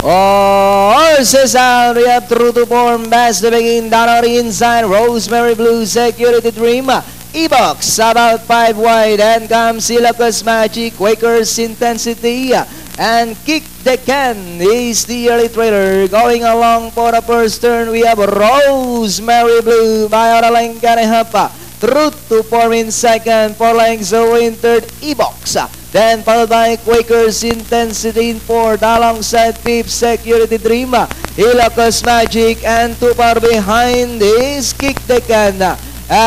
Horses out, we have True to Form, Best to Begin, down on the inside, Rosemary Blue, Security Dream, E-Box, about 5 wide, and comes Silacus Magic, Quakers Intensity, and Kick the Can is the early trailer. Going along for the first turn, we have Rosemary Blue, by Oraling Kanehapa, True to Form in second, 4 lengths away in third, E-Box. Then followed by Quakers Intensity in fourth, alongside fifth, Security Dream, Ilocos Magic, and too far behind is Kick the Can. And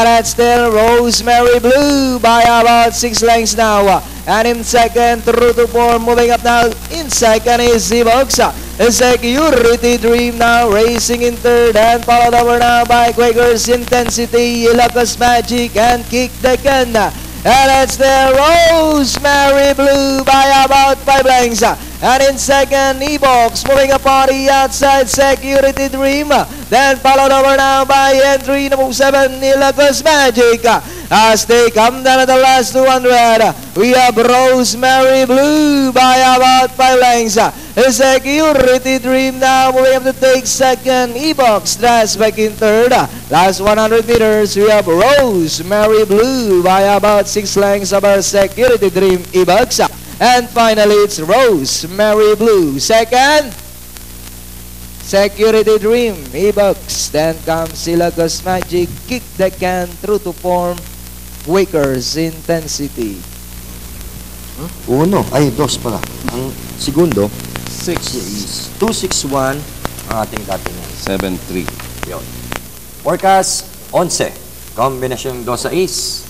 that's still Rosemary Blue by about 6 lengths now. And in second, True to Form, moving up now. In second is E-Box. Security Dream now racing in third, and followed over now by Quakers Intensity, Ilocos Magic, and Kick the Can. And it's the Rosemary Blue by about 5 lengths. And in second, E-Box, moving up on the outside, Security Dream. Then followed over now by entry number 7, Ilocos Magic. As they come down at the last 200, we have Rosemary Blue by about 5 lengths. Security Dream now moving up to take second. E-Box that's back in third. Last 100 meters, we have Rosemary Blue by about 6 lengths of our Security Dream, E-Box. And finally, it's Rosemary Blue. Second, Security Dream, E-Box. Then comes Ilocos Magic, Kick the Can, True to Form, Quakers Intensity. Uno, ay, dos pala. Ang segundo, 6 is 261 ang ating datingan. 7-3. Yun. Forecast, 11. Kombinasyon 2 is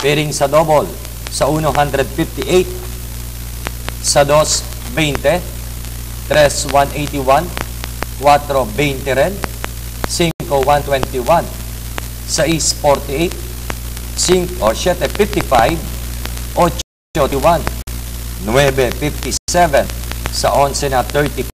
pairing sa double. Sa 1, 158. Sa 2, 20. 3, 181. 4, 20 rin. 5, 121. 6, 48. 5, 7, 55. 8, 21. 9, 57. Sa 11 na 34.